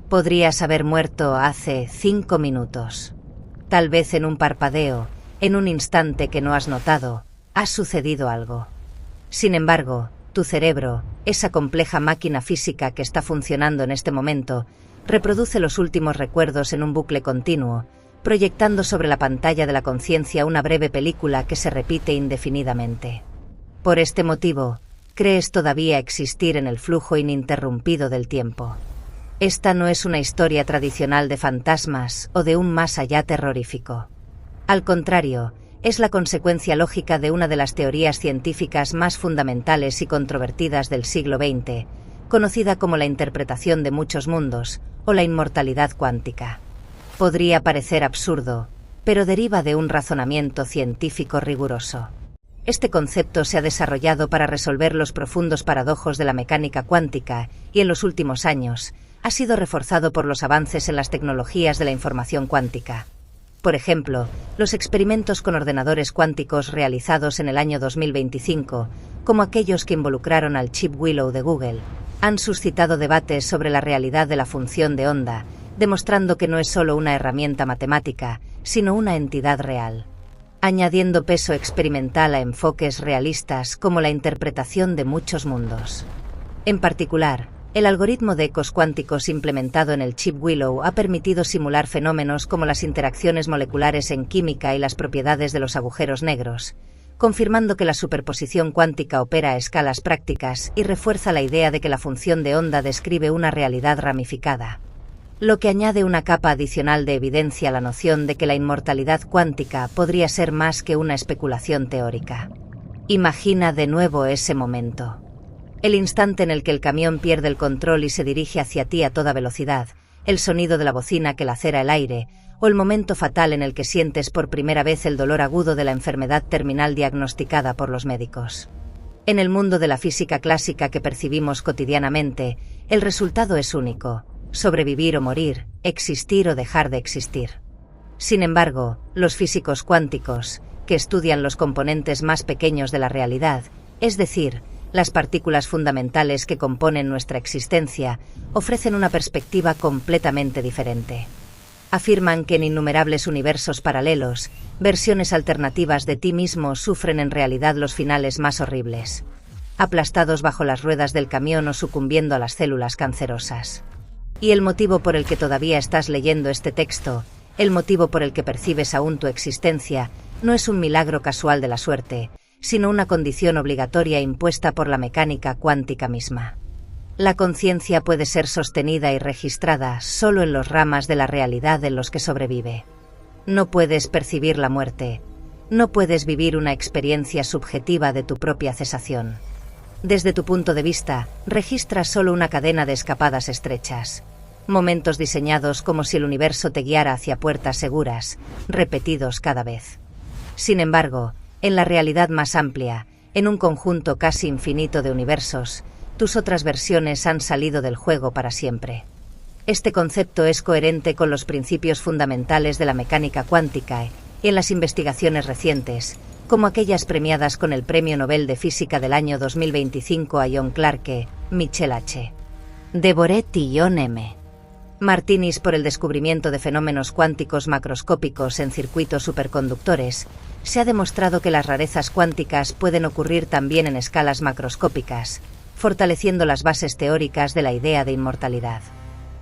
Podrías haber muerto hace 5 minutos. Tal vez en un parpadeo, en un instante que no has notado, ha sucedido algo. Sin embargo, tu cerebro, esa compleja máquina física que está funcionando en este momento, reproduce los últimos recuerdos en un bucle continuo, proyectando sobre la pantalla de la conciencia una breve película que se repite indefinidamente. Por este motivo, crees todavía existir en el flujo ininterrumpido del tiempo. Esta no es una historia tradicional de fantasmas o de un más allá terrorífico. Al contrario, es la consecuencia lógica de una de las teorías científicas más fundamentales y controvertidas del siglo XX, conocida como la interpretación de muchos mundos, o la inmortalidad cuántica. Podría parecer absurdo, pero deriva de un razonamiento científico riguroso. Este concepto se ha desarrollado para resolver los profundos paradojos de la mecánica cuántica y en los últimos años ha sido reforzado por los avances en las tecnologías de la información cuántica. Por ejemplo, los experimentos con ordenadores cuánticos realizados en el año 2025, como aquellos que involucraron al chip Willow de Google, han suscitado debates sobre la realidad de la función de onda, demostrando que no es solo una herramienta matemática, sino una entidad real, añadiendo peso experimental a enfoques realistas como la interpretación de muchos mundos. En particular, el algoritmo de ecos cuánticos implementado en el chip Willow ha permitido simular fenómenos como las interacciones moleculares en química y las propiedades de los agujeros negros, confirmando que la superposición cuántica opera a escalas prácticas y refuerza la idea de que la función de onda describe una realidad ramificada, lo que añade una capa adicional de evidencia a la noción de que la inmortalidad cuántica podría ser más que una especulación teórica. Imagina de nuevo ese momento. El instante en el que el camión pierde el control y se dirige hacia ti a toda velocidad, el sonido de la bocina que lacera el aire, o el momento fatal en el que sientes por primera vez el dolor agudo de la enfermedad terminal diagnosticada por los médicos. En el mundo de la física clásica que percibimos cotidianamente, el resultado es único: sobrevivir o morir, existir o dejar de existir. Sin embargo, los físicos cuánticos, que estudian los componentes más pequeños de la realidad, es decir, las partículas fundamentales que componen nuestra existencia, ofrecen una perspectiva completamente diferente. Afirman que en innumerables universos paralelos, versiones alternativas de ti mismo sufren en realidad los finales más horribles, aplastados bajo las ruedas del camión o sucumbiendo a las células cancerosas. Y el motivo por el que todavía estás leyendo este texto, el motivo por el que percibes aún tu existencia, no es un milagro casual de la suerte, sino una condición obligatoria impuesta por la mecánica cuántica misma. La conciencia puede ser sostenida y registrada solo en los ramas de la realidad en los que sobrevive. No puedes percibir la muerte, no puedes vivir una experiencia subjetiva de tu propia cesación. Desde tu punto de vista, registras solo una cadena de escapadas estrechas, momentos diseñados como si el universo te guiara hacia puertas seguras, repetidos cada vez. Sin embargo, en la realidad más amplia, en un conjunto casi infinito de universos, tus otras versiones han salido del juego para siempre. Este concepto es coherente con los principios fundamentales de la mecánica cuántica y en las investigaciones recientes, como aquellas premiadas con el Premio Nobel de Física del año 2025 a John Clarke, Michel H. Deboret y John M. Martinis por el descubrimiento de fenómenos cuánticos macroscópicos en circuitos superconductores. Se ha demostrado que las rarezas cuánticas pueden ocurrir también en escalas macroscópicas, fortaleciendo las bases teóricas de la idea de inmortalidad.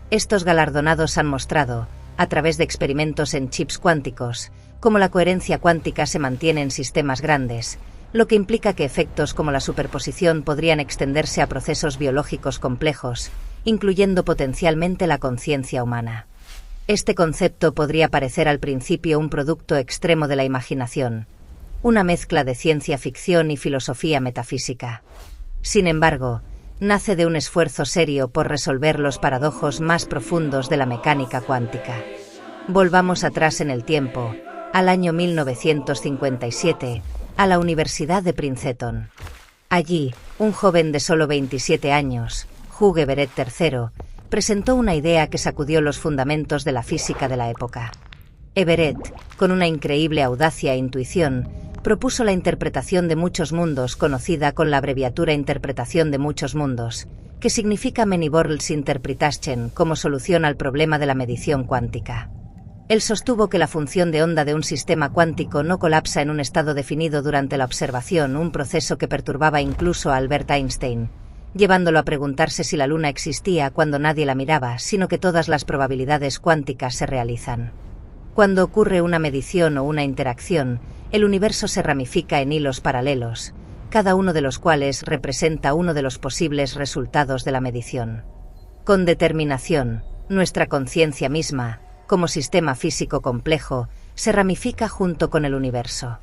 Estos galardonados han mostrado, a través de experimentos en chips cuánticos, cómo la coherencia cuántica se mantiene en sistemas grandes, lo que implica que efectos como la superposición podrían extenderse a procesos biológicos complejos, incluyendo potencialmente la conciencia humana. Este concepto podría parecer al principio un producto extremo de la imaginación, una mezcla de ciencia ficción y filosofía metafísica. Sin embargo, nace de un esfuerzo serio por resolver los paradojos más profundos de la mecánica cuántica. Volvamos atrás en el tiempo, al año 1957, a la Universidad de Princeton. Allí, un joven de solo 27 años, Hugh Everett III, presentó una idea que sacudió los fundamentos de la física de la época. Everett, con una increíble audacia e intuición, propuso la interpretación de muchos mundos conocida con la abreviatura Interpretación de Muchos Mundos, que significa Many Worlds Interpretation, como solución al problema de la medición cuántica. Él sostuvo que la función de onda de un sistema cuántico no colapsa en un estado definido durante la observación, un proceso que perturbaba incluso a Albert Einstein, llevándolo a preguntarse si la Luna existía cuando nadie la miraba, sino que todas las probabilidades cuánticas se realizan. Cuando ocurre una medición o una interacción, el universo se ramifica en hilos paralelos, cada uno de los cuales representa uno de los posibles resultados de la medición. Con determinación, nuestra conciencia misma, como sistema físico complejo, se ramifica junto con el universo.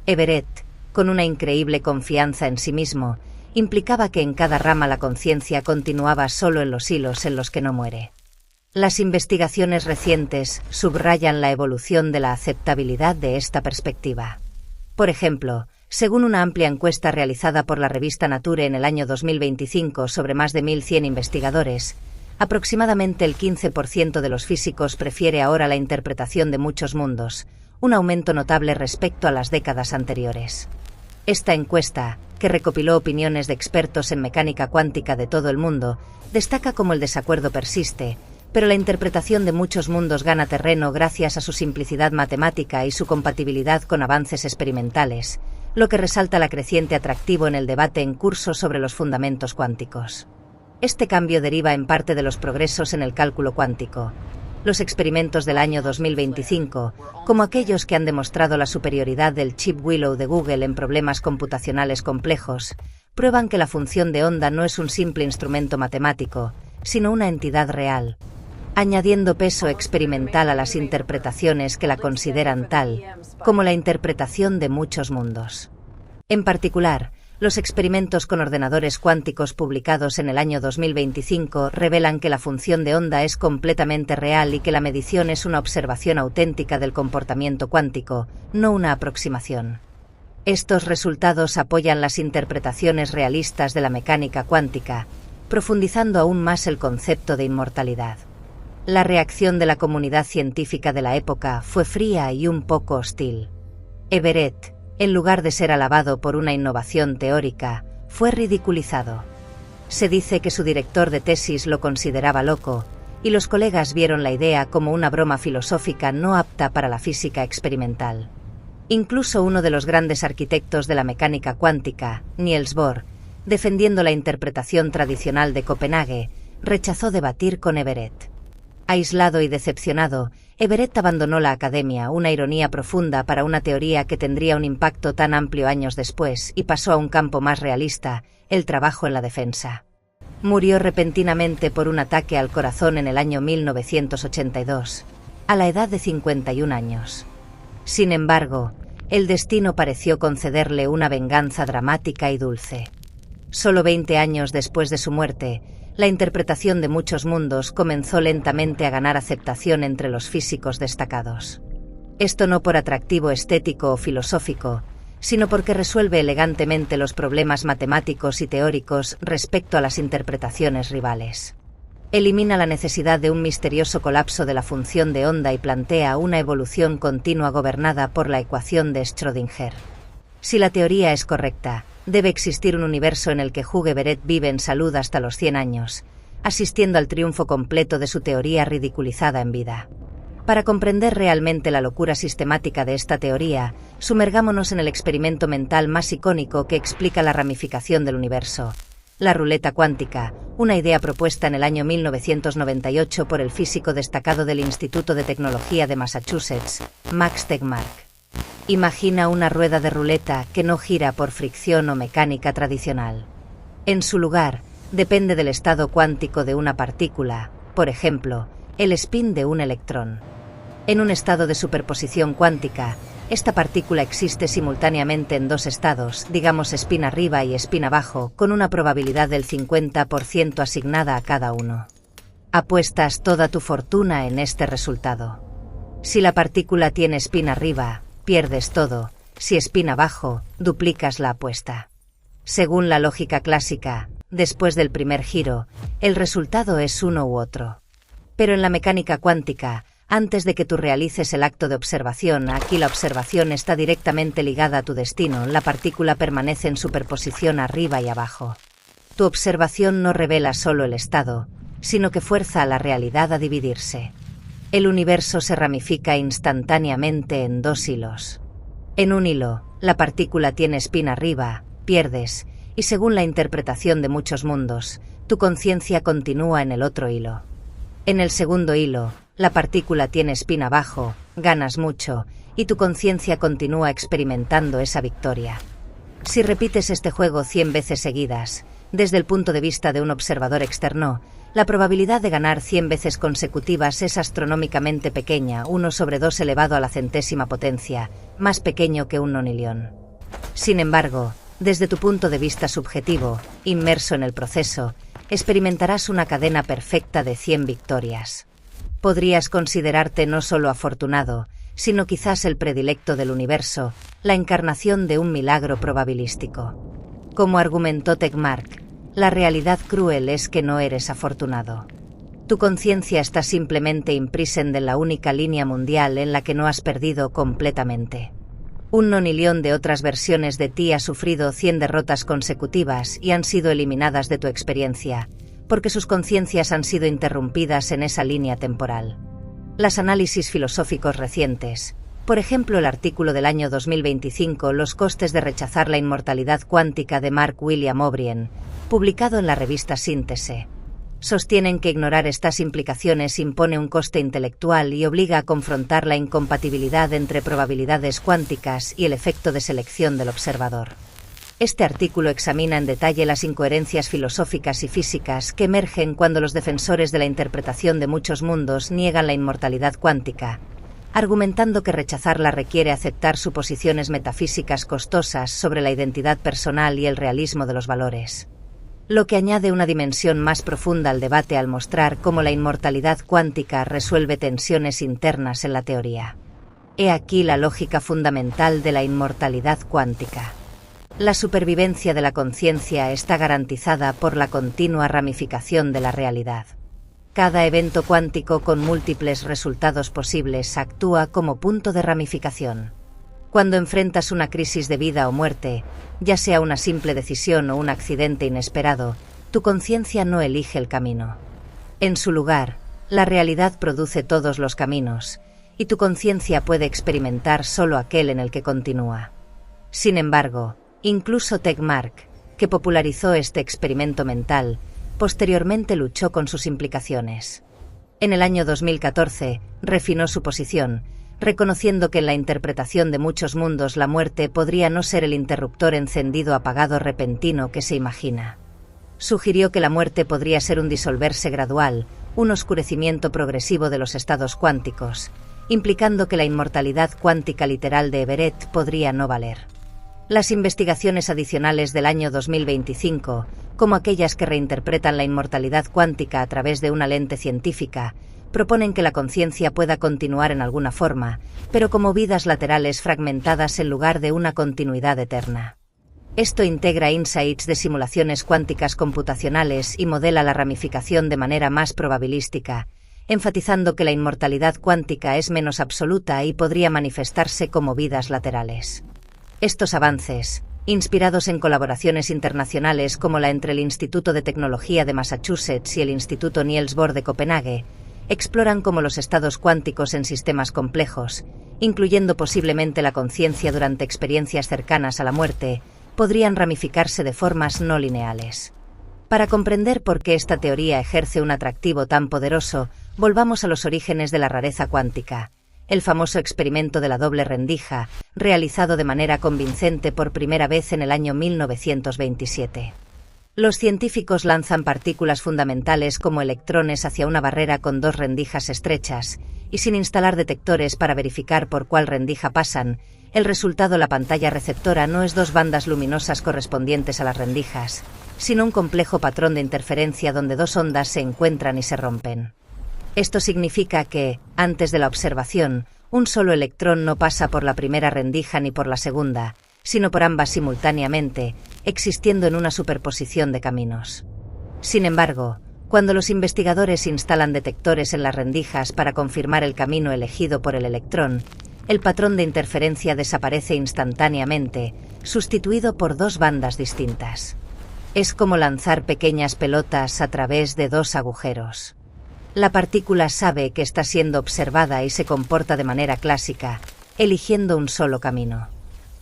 Everett, con una increíble confianza en sí mismo, implicaba que en cada rama la conciencia continuaba solo en los hilos en los que no muere. Las investigaciones recientes subrayan la evolución de la aceptabilidad de esta perspectiva. Por ejemplo, según una amplia encuesta realizada por la revista Nature en el año 2025 sobre más de 1.100 investigadores, aproximadamente el 15% de los físicos prefiere ahora la interpretación de muchos mundos, un aumento notable respecto a las décadas anteriores. Esta encuesta, que recopiló opiniones de expertos en mecánica cuántica de todo el mundo, destaca cómo el desacuerdo persiste, pero la interpretación de muchos mundos gana terreno gracias a su simplicidad matemática y su compatibilidad con avances experimentales, lo que resalta el creciente atractivo en el debate en curso sobre los fundamentos cuánticos. Este cambio deriva en parte de los progresos en el cálculo cuántico. Los experimentos del año 2025, como aquellos que han demostrado la superioridad del chip Willow de Google en problemas computacionales complejos, prueban que la función de onda no es un simple instrumento matemático, sino una entidad real, añadiendo peso experimental a las interpretaciones que la consideran tal, como la interpretación de muchos mundos. En particular, los experimentos con ordenadores cuánticos publicados en el año 2025 revelan que la función de onda es completamente real y que la medición es una observación auténtica del comportamiento cuántico, no una aproximación. Estos resultados apoyan las interpretaciones realistas de la mecánica cuántica, profundizando aún más el concepto de inmortalidad. La reacción de la comunidad científica de la época fue fría y un poco hostil. Everett, en lugar de ser alabado por una innovación teórica, fue ridiculizado. Se dice que su director de tesis lo consideraba loco, y los colegas vieron la idea como una broma filosófica no apta para la física experimental. Incluso uno de los grandes arquitectos de la mecánica cuántica, Niels Bohr, defendiendo la interpretación tradicional de Copenhague, rechazó debatir con Everett. Aislado y decepcionado, Everett abandonó la academia, una ironía profunda para una teoría que tendría un impacto tan amplio años después, y pasó a un campo más realista, el trabajo en la defensa. Murió repentinamente por un ataque al corazón en el año 1982, a la edad de 51 años. Sin embargo, el destino pareció concederle una venganza dramática y dulce. Solo 20 años después de su muerte, la interpretación de muchos mundos comenzó lentamente a ganar aceptación entre los físicos destacados. Esto no por atractivo estético o filosófico, sino porque resuelve elegantemente los problemas matemáticos y teóricos respecto a las interpretaciones rivales. Elimina la necesidad de un misterioso colapso de la función de onda y plantea una evolución continua gobernada por la ecuación de Schrödinger. Si la teoría es correcta, debe existir un universo en el que Hugh Everett vive en salud hasta los 100 años, asistiendo al triunfo completo de su teoría ridiculizada en vida. Para comprender realmente la locura sistemática de esta teoría, sumergámonos en el experimento mental más icónico que explica la ramificación del universo: la ruleta cuántica, una idea propuesta en el año 1998 por el físico destacado del Instituto de Tecnología de Massachusetts, Max Tegmark. Imagina una rueda de ruleta que no gira por fricción o mecánica tradicional. En su lugar, depende del estado cuántico de una partícula, por ejemplo, el spin de un electrón. En un estado de superposición cuántica, esta partícula existe simultáneamente en dos estados, digamos spin arriba y spin abajo, con una probabilidad del 50% asignada a cada uno. Apuestas toda tu fortuna en este resultado. Si la partícula tiene spin arriba, pierdes todo; si spin abajo, duplicas la apuesta. Según la lógica clásica, después del primer giro, el resultado es uno u otro. Pero en la mecánica cuántica, antes de que tú realices el acto de observación, aquí la observación está directamente ligada a tu destino, la partícula permanece en superposición arriba y abajo. Tu observación no revela solo el estado, sino que fuerza a la realidad a dividirse. El universo se ramifica instantáneamente en dos hilos. En un hilo, la partícula tiene spin arriba, pierdes, y según la interpretación de muchos mundos, tu conciencia continúa en el otro hilo. En el segundo hilo, la partícula tiene spin abajo, ganas mucho, y tu conciencia continúa experimentando esa victoria. Si repites este juego 100 veces seguidas, desde el punto de vista de un observador externo, la probabilidad de ganar 100 veces consecutivas es astronómicamente pequeña, 1 sobre 2 elevado a la centésima potencia, más pequeño que un nonilión. Sin embargo, desde tu punto de vista subjetivo, inmerso en el proceso, experimentarás una cadena perfecta de 100 victorias. Podrías considerarte no solo afortunado, sino quizás el predilecto del universo, la encarnación de un milagro probabilístico. Como argumentó Tegmark, la realidad cruel es que no eres afortunado. Tu conciencia está simplemente imprisonada en la única línea mundial en la que no has perdido completamente. Un nonilión de otras versiones de ti ha sufrido 100 derrotas consecutivas y han sido eliminadas de tu experiencia, porque sus conciencias han sido interrumpidas en esa línea temporal. Los análisis filosóficos recientes, por ejemplo el artículo del año 2025 Los costes de rechazar la inmortalidad cuántica de Mark William O'Brien, publicado en la revista Síntese, sostienen que ignorar estas implicaciones impone un coste intelectual y obliga a confrontar la incompatibilidad entre probabilidades cuánticas y el efecto de selección del observador. Este artículo examina en detalle las incoherencias filosóficas y físicas que emergen cuando los defensores de la interpretación de muchos mundos niegan la inmortalidad cuántica, argumentando que rechazarla requiere aceptar suposiciones metafísicas costosas sobre la identidad personal y el realismo de los valores. Lo que añade una dimensión más profunda al debate al mostrar cómo la inmortalidad cuántica resuelve tensiones internas en la teoría. He aquí la lógica fundamental de la inmortalidad cuántica. La supervivencia de la conciencia está garantizada por la continua ramificación de la realidad. Cada evento cuántico con múltiples resultados posibles actúa como punto de ramificación. Cuando enfrentas una crisis de vida o muerte, ya sea una simple decisión o un accidente inesperado, tu conciencia no elige el camino. En su lugar, la realidad produce todos los caminos, y tu conciencia puede experimentar solo aquel en el que continúa. Sin embargo, incluso Tegmark, que popularizó este experimento mental, posteriormente luchó con sus implicaciones. En el año 2014, refinó su posición, reconociendo que en la interpretación de muchos mundos la muerte podría no ser el interruptor encendido-apagado repentino que se imagina. Sugirió que la muerte podría ser un disolverse gradual, un oscurecimiento progresivo de los estados cuánticos, implicando que la inmortalidad cuántica literal de Everett podría no valer. Las investigaciones adicionales del año 2025, como aquellas que reinterpretan la inmortalidad cuántica a través de una lente científica, proponen que la conciencia pueda continuar en alguna forma, pero como vidas laterales fragmentadas en lugar de una continuidad eterna. Esto integra insights de simulaciones cuánticas computacionales y modela la ramificación de manera más probabilística, enfatizando que la inmortalidad cuántica es menos absoluta y podría manifestarse como vidas laterales. Estos avances, inspirados en colaboraciones internacionales como la entre el Instituto de Tecnología de Massachusetts y el Instituto Niels Bohr de Copenhague, exploran cómo los estados cuánticos en sistemas complejos, incluyendo posiblemente la conciencia durante experiencias cercanas a la muerte, podrían ramificarse de formas no lineales. Para comprender por qué esta teoría ejerce un atractivo tan poderoso, volvamos a los orígenes de la rareza cuántica, el famoso experimento de la doble rendija, realizado de manera convincente por primera vez en el año 1927. Los científicos lanzan partículas fundamentales como electrones hacia una barrera con dos rendijas estrechas, y sin instalar detectores para verificar por cuál rendija pasan, el resultado la pantalla receptora no es dos bandas luminosas correspondientes a las rendijas, sino un complejo patrón de interferencia donde dos ondas se encuentran y se rompen. Esto significa que, antes de la observación, un solo electrón no pasa por la primera rendija ni por la segunda, sino por ambas simultáneamente, existiendo en una superposición de caminos. Sin embargo, cuando los investigadores instalan detectores en las rendijas para confirmar el camino elegido por el electrón, el patrón de interferencia desaparece instantáneamente, sustituido por dos bandas distintas. Es como lanzar pequeñas pelotas a través de dos agujeros. La partícula sabe que está siendo observada y se comporta de manera clásica, eligiendo un solo camino.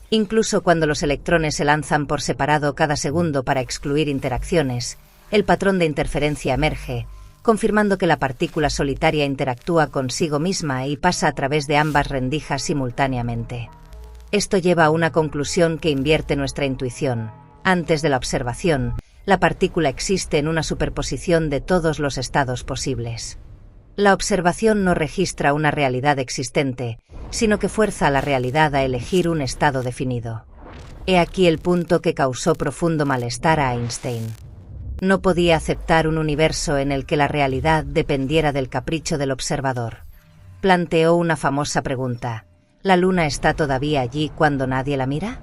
Incluso cuando los electrones se lanzan por separado cada segundo para excluir interacciones, el patrón de interferencia emerge, confirmando que la partícula solitaria interactúa consigo misma y pasa a través de ambas rendijas simultáneamente. Esto lleva a una conclusión que invierte nuestra intuición. Antes de la observación, la partícula existe en una superposición de todos los estados posibles. La observación no registra una realidad existente, sino que fuerza a la realidad a elegir un estado definido. He aquí el punto que causó profundo malestar a Einstein. No podía aceptar un universo en el que la realidad dependiera del capricho del observador. Planteó una famosa pregunta: ¿la luna está todavía allí cuando nadie la mira?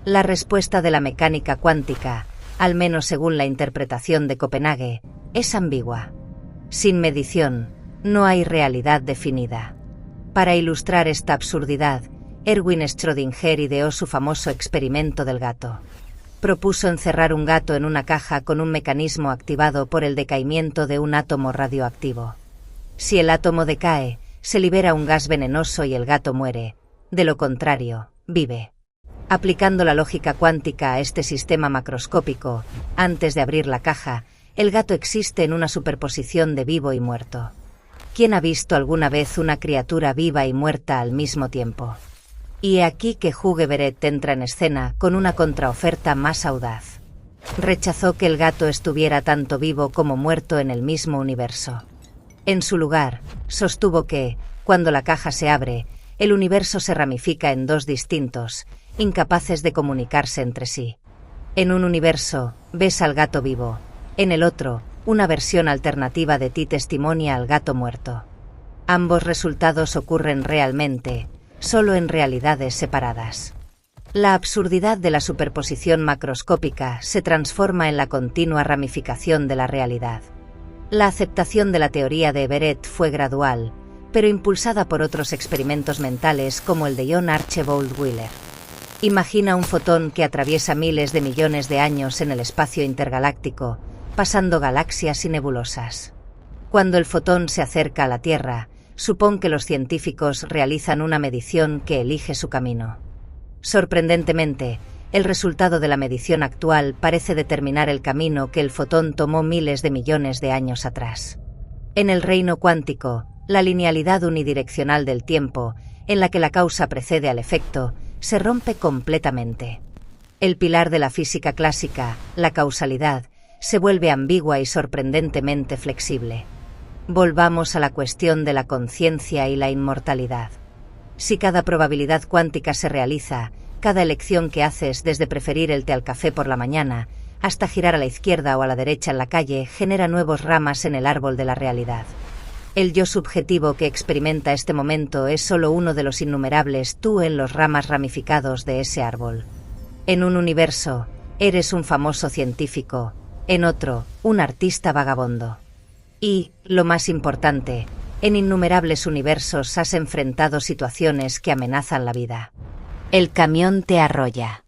La respuesta de la mecánica cuántica, al menos según la interpretación de Copenhague, es ambigua. Sin medición, no hay realidad definida. Para ilustrar esta absurdidad, Erwin Schrödinger ideó su famoso experimento del gato. Propuso encerrar un gato en una caja con un mecanismo activado por el decaimiento de un átomo radioactivo. Si el átomo decae, se libera un gas venenoso y el gato muere. De lo contrario, vive. Aplicando la lógica cuántica a este sistema macroscópico, antes de abrir la caja, el gato existe en una superposición de vivo y muerto. ¿Quién ha visto alguna vez una criatura viva y muerta al mismo tiempo? Y he aquí que Hugh Everett entra en escena con una contraoferta más audaz. Rechazó que el gato estuviera tanto vivo como muerto en el mismo universo. En su lugar, sostuvo que, cuando la caja se abre, el universo se ramifica en dos distintos, incapaces de comunicarse entre sí. En un universo, ves al gato vivo. En el otro, una versión alternativa de ti testimonia al gato muerto. Ambos resultados ocurren realmente, solo en realidades separadas. La absurdidad de la superposición macroscópica se transforma en la continua ramificación de la realidad. La aceptación de la teoría de Everett fue gradual, pero impulsada por otros experimentos mentales como el de John Archibald Wheeler. Imagina un fotón que atraviesa miles de millones de años en el espacio intergaláctico, pasando galaxias y nebulosas. Cuando el fotón se acerca a la Tierra, supón que los científicos realizan una medición que elige su camino. Sorprendentemente, el resultado de la medición actual parece determinar el camino que el fotón tomó miles de millones de años atrás. En el reino cuántico, la linealidad unidireccional del tiempo, en la que la causa precede al efecto, se rompe completamente. El pilar de la física clásica, la causalidad, se vuelve ambigua y sorprendentemente flexible. Volvamos a la cuestión de la conciencia y la inmortalidad. Si cada probabilidad cuántica se realiza, cada elección que haces, desde preferir el té al café por la mañana, hasta girar a la izquierda o a la derecha en la calle, genera nuevos ramas en el árbol de la realidad. El yo subjetivo que experimenta este momento es solo uno de los innumerables tú en los ramas ramificados de ese árbol. En un universo, eres un famoso científico, en otro, un artista vagabundo. Y, lo más importante, en innumerables universos has enfrentado situaciones que amenazan la vida. El camión te arrolla.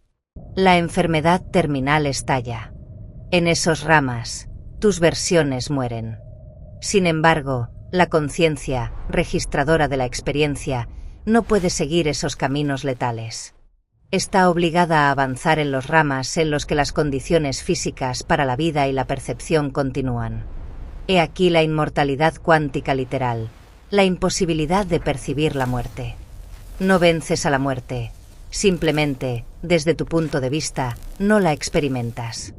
La enfermedad terminal estalla. En esos ramas, tus versiones mueren. Sin embargo, la conciencia, registradora de la experiencia, no puede seguir esos caminos letales. Está obligada a avanzar en los ramas en los que las condiciones físicas para la vida y la percepción continúan. He aquí la inmortalidad cuántica literal, la imposibilidad de percibir la muerte. No vences a la muerte, simplemente, desde tu punto de vista, no la experimentas.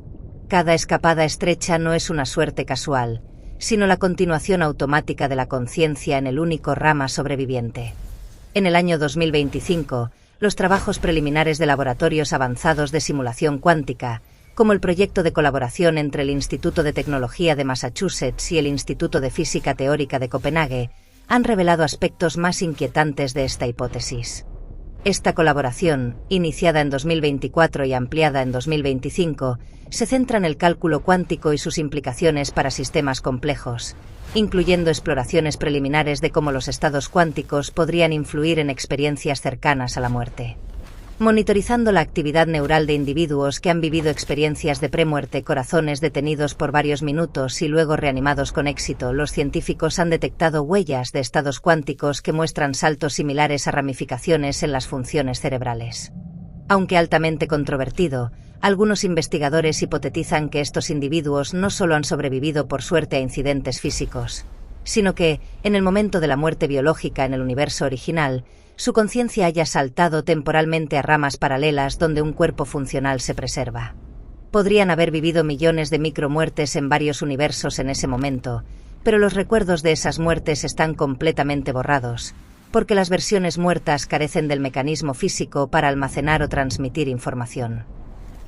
Cada escapada estrecha no es una suerte casual, sino la continuación automática de la conciencia en el único rama sobreviviente. En el año 2025, los trabajos preliminares de laboratorios avanzados de simulación cuántica, como el proyecto de colaboración entre el Instituto de Tecnología de Massachusetts y el Instituto de Física Teórica de Copenhague, han revelado aspectos más inquietantes de esta hipótesis. Esta colaboración, iniciada en 2024 y ampliada en 2025, se centra en el cálculo cuántico y sus implicaciones para sistemas complejos, incluyendo exploraciones preliminares de cómo los estados cuánticos podrían influir en experiencias cercanas a la muerte. monitorizando la actividad neural de individuos que han vivido experiencias de premuerte, corazones detenidos por varios minutos y luego reanimados con éxito. Los científicos han detectado huellas de estados cuánticos que muestran saltos similares a ramificaciones en las funciones cerebrales. Aunque altamente controvertido, algunos investigadores hipotetizan que estos individuos no solo han sobrevivido por suerte a incidentes físicos, sino que, en el momento de la muerte biológica en el universo original, su conciencia haya saltado temporalmente a ramas paralelas donde un cuerpo funcional se preserva. Podrían haber vivido millones de micromuertes en varios universos en ese momento, pero los recuerdos de esas muertes están completamente borrados, porque las versiones muertas carecen del mecanismo físico para almacenar o transmitir información.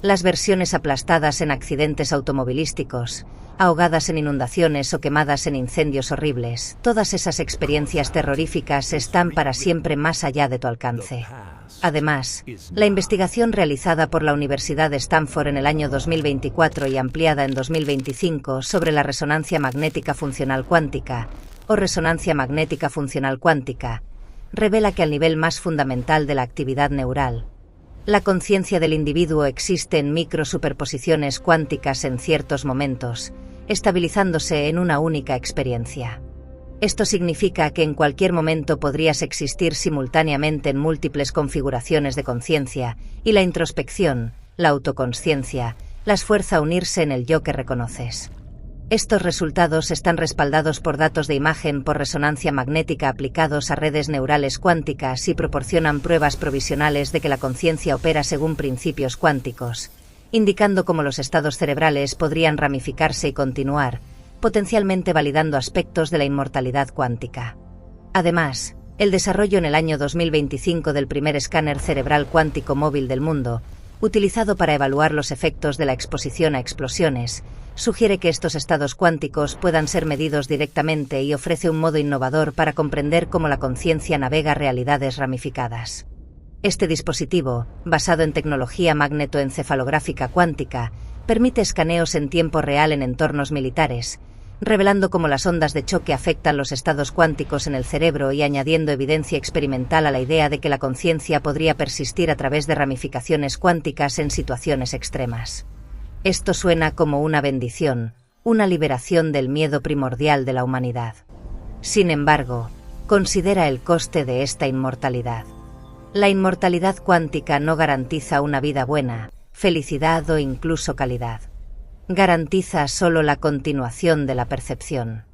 Las versiones aplastadas en accidentes automovilísticos, ahogadas en inundaciones o quemadas en incendios horribles, todas esas experiencias terroríficas están para siempre más allá de tu alcance. Además, la investigación realizada por la Universidad de Stanford en el año 2024 y ampliada en 2025 sobre la resonancia magnética funcional cuántica, o resonancia magnética funcional cuántica, revela que al nivel más fundamental de la actividad neural, la conciencia del individuo existe en microsuperposiciones cuánticas en ciertos momentos, estabilizándose en una única experiencia. Esto significa que en cualquier momento podrías existir simultáneamente en múltiples configuraciones de conciencia, y la introspección, la autoconsciencia, las fuerza a unirse en el yo que reconoces. Estos resultados están respaldados por datos de imagen por resonancia magnética aplicados a redes neurales cuánticas y proporcionan pruebas provisionales de que la conciencia opera según principios cuánticos, indicando cómo los estados cerebrales podrían ramificarse y continuar, potencialmente validando aspectos de la inmortalidad cuántica. Además, el desarrollo en el año 2025 del primer escáner cerebral cuántico móvil del mundo, utilizado para evaluar los efectos de la exposición a explosiones, sugiere que estos estados cuánticos puedan ser medidos directamente y ofrece un modo innovador para comprender cómo la conciencia navega realidades ramificadas. Este dispositivo, basado en tecnología magnetoencefalográfica cuántica, permite escaneos en tiempo real en entornos militares, revelando cómo las ondas de choque afectan los estados cuánticos en el cerebro y añadiendo evidencia experimental a la idea de que la conciencia podría persistir a través de ramificaciones cuánticas en situaciones extremas. Esto suena como una bendición, una liberación del miedo primordial de la humanidad. Sin embargo, considera el coste de esta inmortalidad. La inmortalidad cuántica no garantiza una vida buena, felicidad o incluso calidad. Garantiza solo la continuación de la percepción.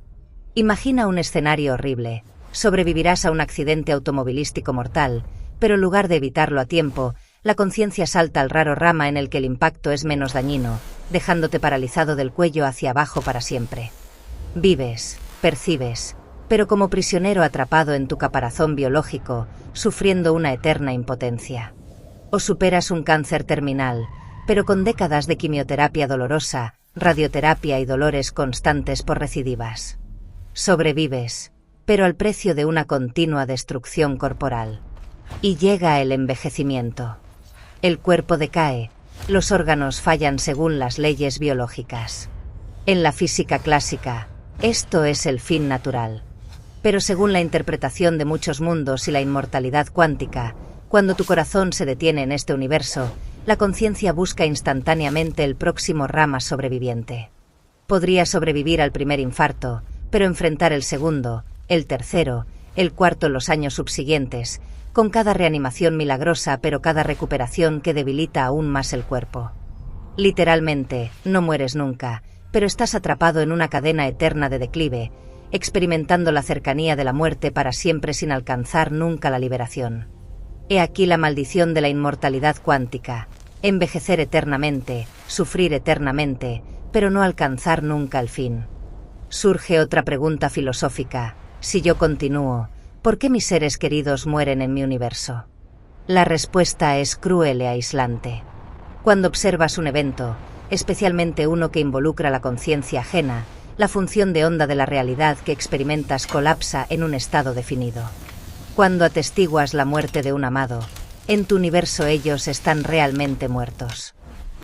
Imagina un escenario horrible. Sobrevivirás a un accidente automovilístico mortal, pero en lugar de evitarlo a tiempo, la conciencia salta al raro rama en el que el impacto es menos dañino, dejándote paralizado del cuello hacia abajo para siempre. Vives, percibes, pero como prisionero atrapado en tu caparazón biológico, sufriendo una eterna impotencia. O superas un cáncer terminal, pero con décadas de quimioterapia dolorosa, radioterapia y dolores constantes por recidivas. Sobrevives, pero al precio de una continua destrucción corporal. Y llega el envejecimiento. El cuerpo decae, los órganos fallan según las leyes biológicas. En la física clásica, esto es el fin natural. Pero según la interpretación de muchos mundos y la inmortalidad cuántica, cuando tu corazón se detiene en este universo, la conciencia busca instantáneamente el próximo rama sobreviviente. Podría sobrevivir al primer infarto, pero enfrentar el segundo, el tercero, el cuarto en los años subsiguientes, con cada reanimación milagrosa pero cada recuperación que debilita aún más el cuerpo. Literalmente, no mueres nunca, pero estás atrapado en una cadena eterna de declive, experimentando la cercanía de la muerte para siempre sin alcanzar nunca la liberación. He aquí la maldición de la inmortalidad cuántica: envejecer eternamente, sufrir eternamente, pero no alcanzar nunca el fin. Surge otra pregunta filosófica: si yo continúo, ¿por qué mis seres queridos mueren en mi universo? La respuesta es cruel e aislante. Cuando observas un evento, especialmente uno que involucra la conciencia ajena, la función de onda de la realidad que experimentas colapsa en un estado definido. Cuando atestiguas la muerte de un amado, en tu universo ellos están realmente muertos.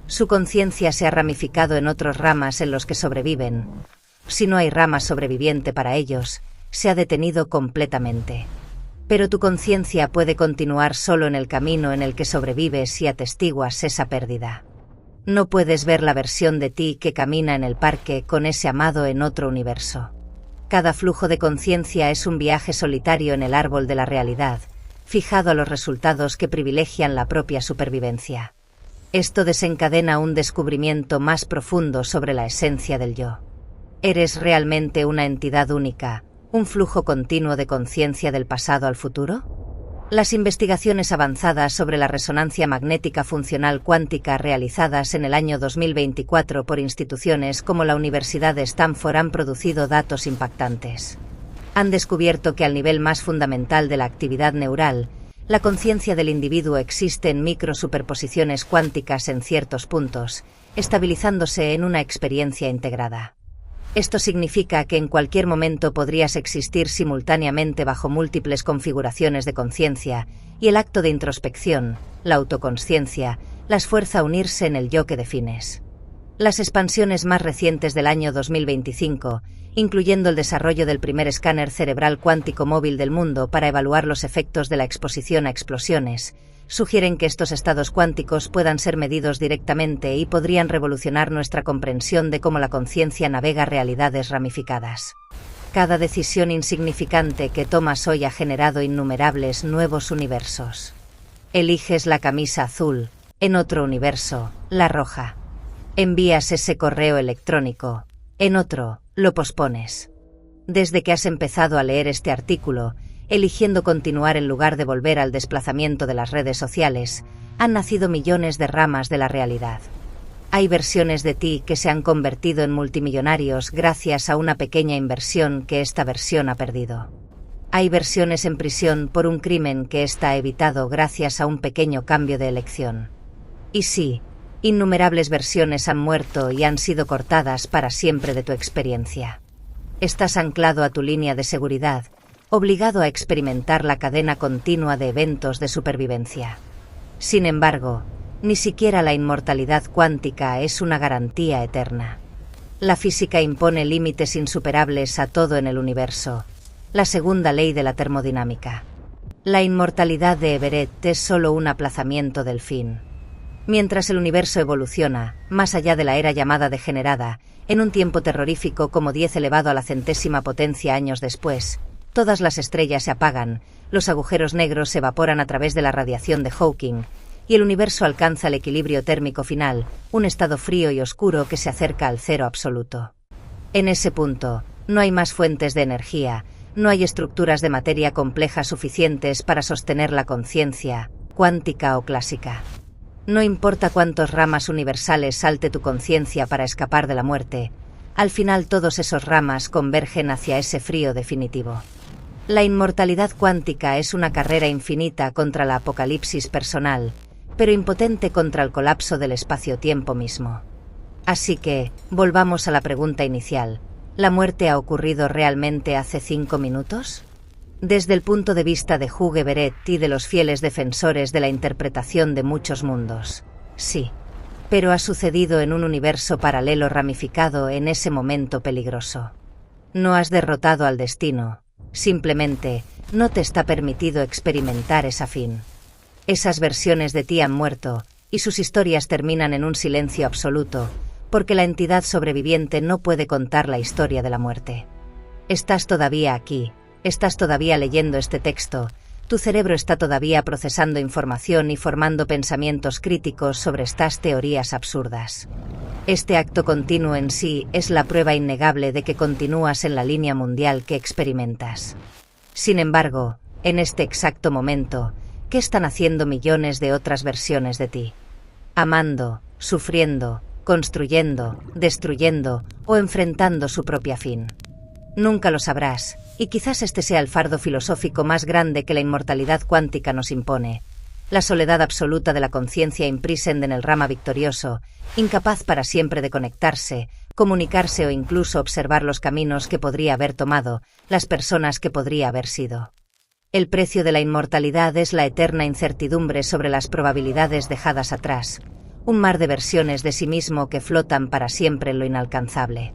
Su conciencia se ha ramificado en otros ramas en los que sobreviven. Si no hay rama sobreviviente para ellos, se ha detenido completamente. Pero tu conciencia puede continuar solo en el camino en el que sobrevives y atestiguas esa pérdida. No puedes ver la versión de ti que camina en el parque con ese amado en otro universo. Cada flujo de conciencia es un viaje solitario en el árbol de la realidad, fijado a los resultados que privilegian la propia supervivencia. Esto desencadena un descubrimiento más profundo sobre la esencia del yo. ¿Eres realmente una entidad única, un flujo continuo de conciencia del pasado al futuro? Las investigaciones avanzadas sobre la resonancia magnética funcional cuántica realizadas en el año 2024 por instituciones como la Universidad de Stanford han producido datos impactantes. Han descubierto que al nivel más fundamental de la actividad neural, la conciencia del individuo existe en microsuperposiciones cuánticas en ciertos puntos, estabilizándose en una experiencia integrada. Esto significa que en cualquier momento podrías existir simultáneamente bajo múltiples configuraciones de conciencia, y el acto de introspección, la autoconsciencia, las fuerza a unirse en el yo que defines. Las expansiones más recientes del año 2025, incluyendo el desarrollo del primer escáner cerebral cuántico móvil del mundo para evaluar los efectos de la exposición a explosiones, sugieren que estos estados cuánticos puedan ser medidos directamente y podrían revolucionar nuestra comprensión de cómo la conciencia navega realidades ramificadas. Cada decisión insignificante que tomas hoy ha generado innumerables nuevos universos. Eliges la camisa azul, en otro universo, la roja. Envías ese correo electrónico, en otro, lo pospones. Desde que has empezado a leer este artículo, eligiendo continuar en lugar de volver al desplazamiento de las redes sociales, han nacido millones de ramas de la realidad. Hay versiones de ti que se han convertido en multimillonarios gracias a una pequeña inversión que esta versión ha perdido. Hay versiones en prisión por un crimen que ésta ha evitado gracias a un pequeño cambio de elección. Y sí, innumerables versiones han muerto y han sido cortadas para siempre de tu experiencia. Estás anclado a tu línea de seguridad, obligado a experimentar la cadena continua de eventos de supervivencia. Sin embargo, ni siquiera la inmortalidad cuántica es una garantía eterna. La física impone límites insuperables a todo en el universo, la segunda ley de la termodinámica. La inmortalidad de Everett es solo un aplazamiento del fin. Mientras el universo evoluciona, más allá de la era llamada degenerada, en un tiempo terrorífico como 10 elevado a la centésima potencia años después, todas las estrellas se apagan, los agujeros negros se evaporan a través de la radiación de Hawking, y el universo alcanza el equilibrio térmico final, un estado frío y oscuro que se acerca al cero absoluto. En ese punto, no hay más fuentes de energía, no hay estructuras de materia complejas suficientes para sostener la conciencia, cuántica o clásica. No importa cuántos ramas universales salte tu conciencia para escapar de la muerte, al final todos esos ramas convergen hacia ese frío definitivo. La inmortalidad cuántica es una carrera infinita contra la apocalipsis personal, pero impotente contra el colapso del espacio-tiempo mismo. Así que, volvamos a la pregunta inicial. ¿La muerte ha ocurrido realmente hace 5 minutos? Desde el punto de vista de Hugh Everett y de los fieles defensores de la interpretación de muchos mundos, sí. Pero ha sucedido en un universo paralelo ramificado en ese momento peligroso. No has derrotado al destino. Simplemente, no te está permitido experimentar esa fin. Esas versiones de ti han muerto, y sus historias terminan en un silencio absoluto, porque la entidad sobreviviente no puede contar la historia de la muerte. Estás todavía aquí, estás todavía leyendo este texto, tu cerebro está todavía procesando información y formando pensamientos críticos sobre estas teorías absurdas. Este acto continuo en sí es la prueba innegable de que continúas en la línea mundial que experimentas. Sin embargo, en este exacto momento, ¿qué están haciendo millones de otras versiones de ti? Amando, sufriendo, construyendo, destruyendo o enfrentando su propia fin. Nunca lo sabrás, y quizás este sea el fardo filosófico más grande que la inmortalidad cuántica nos impone. La soledad absoluta de la conciencia imprisoned en el rama victorioso, incapaz para siempre de conectarse, comunicarse o incluso observar los caminos que podría haber tomado, las personas que podría haber sido. El precio de la inmortalidad es la eterna incertidumbre sobre las probabilidades dejadas atrás, un mar de versiones de sí mismo que flotan para siempre en lo inalcanzable.